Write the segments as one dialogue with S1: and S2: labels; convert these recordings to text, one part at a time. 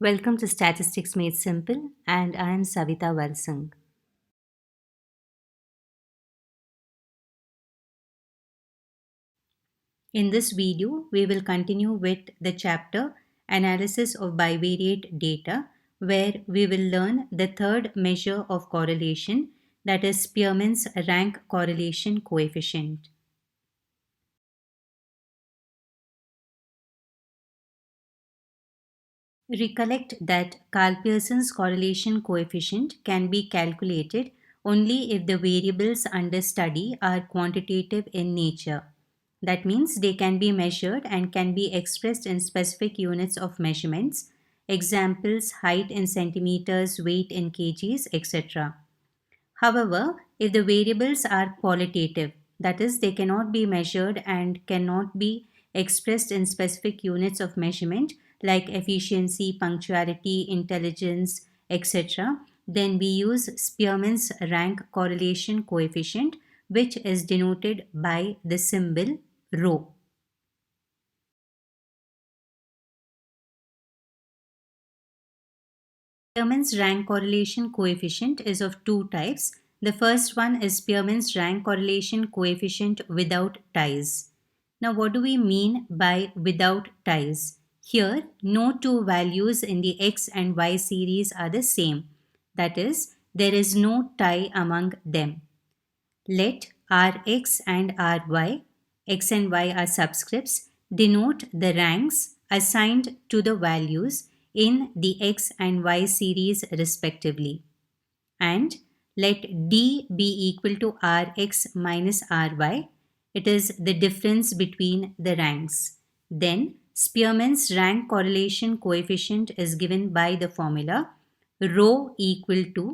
S1: Welcome to Statistics Made Simple, and I am Savita Valsang. In this video, we will continue with the chapter Analysis of Bivariate Data, where we will learn the third measure of correlation, that is Spearman's rank correlation coefficient. Recollect that Carl Pearson's correlation coefficient can be calculated only if the variables under study are quantitative in nature. That means they can be measured and can be expressed in specific units of measurements, examples, height in centimeters, weight in kgs, etc. However, if the variables are qualitative, that is, they cannot be measured and cannot be expressed in specific units of measurement like efficiency, punctuality, intelligence, etc., then we use Spearman's rank correlation coefficient, which is denoted by the symbol rho. Spearman's rank correlation coefficient is of two types. The first one is Spearman's rank correlation coefficient without ties. Now, what do we mean by without ties? Here, no two values in the x and y series are the same. That is, there is no tie among them. Let Rx and Ry, x and y are subscripts, denote the ranks assigned to the values in the x and y series respectively. And let D be equal to Rx minus Ry. It is the difference between the ranks. Then Spearman's rank correlation coefficient is given by the formula rho equal to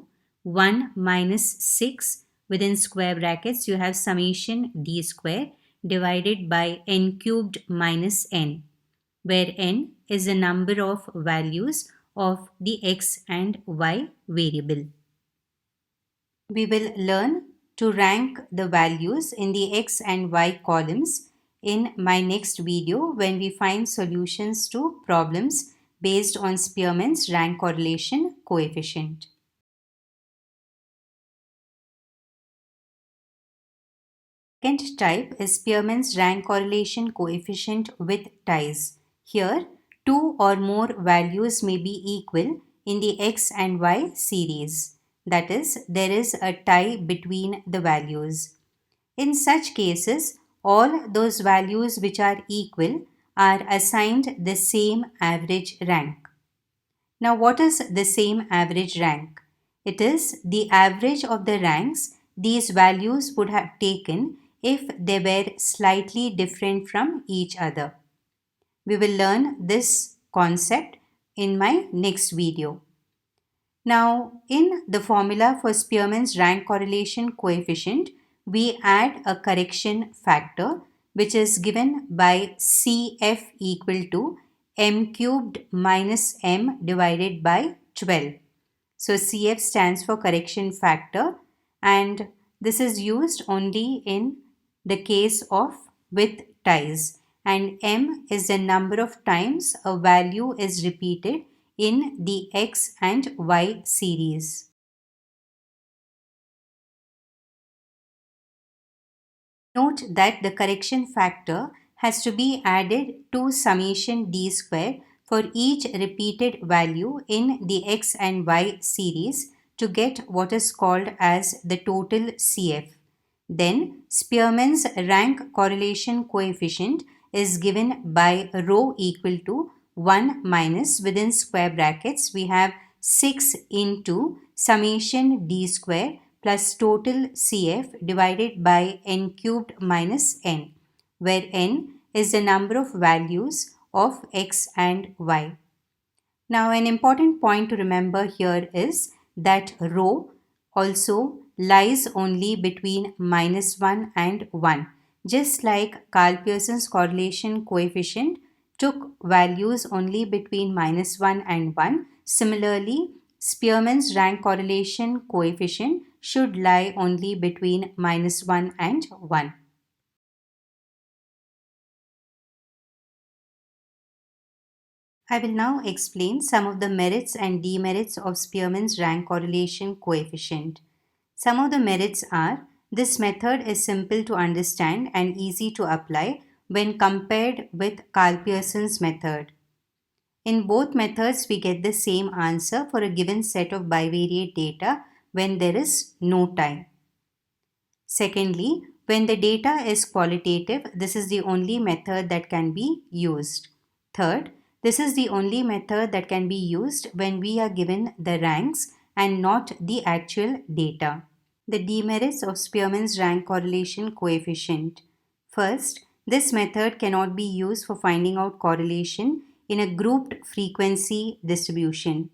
S1: 1 minus 6 within square brackets you have summation d square divided by n cubed minus n, where n is the number of values of the x and y variable. We will learn to rank the values in the x and y columns in my next video when we find solutions to problems based on Spearman's rank correlation coefficient. Second type is Spearman's rank correlation coefficient with ties. Here, two or more values may be equal in the x and y series. That is, there is a tie between the values. In such cases, all those values which are equal are assigned the same average rank. Now, what is the same average rank? It is the average of the ranks these values would have taken if they were slightly different from each other. We will learn this concept in my next video. Now, in the formula for Spearman's rank correlation coefficient, we add a correction factor which is given by CF equal to m cubed minus m divided by 12. So, CF stands for correction factor, and this is used only in the case of with ties, and m is the number of times a value is repeated in the x and y series. Note that the correction factor has to be added to summation d square for each repeated value in the x and y series to get what is called as the total CF. Then Spearman's rank correlation coefficient is given by rho equal to 1 minus within square brackets we have 6 into summation d square plus total CF divided by n cubed minus n, where n is the number of values of x and y. Now, an important point to remember here is that rho also lies only between minus 1 and 1. Just like Carl Pearson's correlation coefficient took values only between minus 1 and 1, similarly, Spearman's rank correlation coefficient should lie only between minus 1 and 1. I will now explain some of the merits and demerits of Spearman's rank correlation coefficient. Some of the merits are: this method is simple to understand and easy to apply when compared with Karl Pearson's method. In both methods, we get the same answer for a given set of bivariate data when there is no time. Secondly, when the data is qualitative, this is the only method that can be used. Third, this is the only method that can be used when we are given the ranks and not the actual data. The demerits of Spearman's rank correlation coefficient. First, this method cannot be used for finding out correlation in a grouped frequency distribution.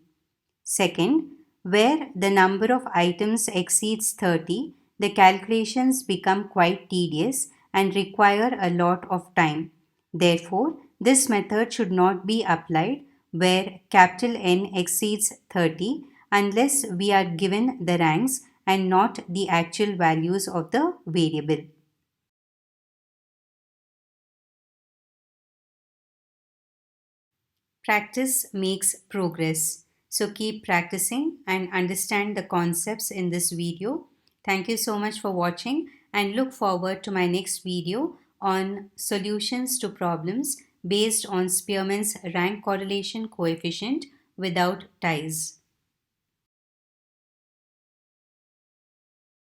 S1: Second, where the number of items exceeds 30, the calculations become quite tedious and require a lot of time. Therefore, this method should not be applied where capital N exceeds 30 unless we are given the ranks and not the actual values of the variable. Practice makes progress. So keep practicing and understand the concepts in this video. Thank you so much for watching and look forward to my next video on solutions to problems based on Spearman's rank correlation coefficient without ties.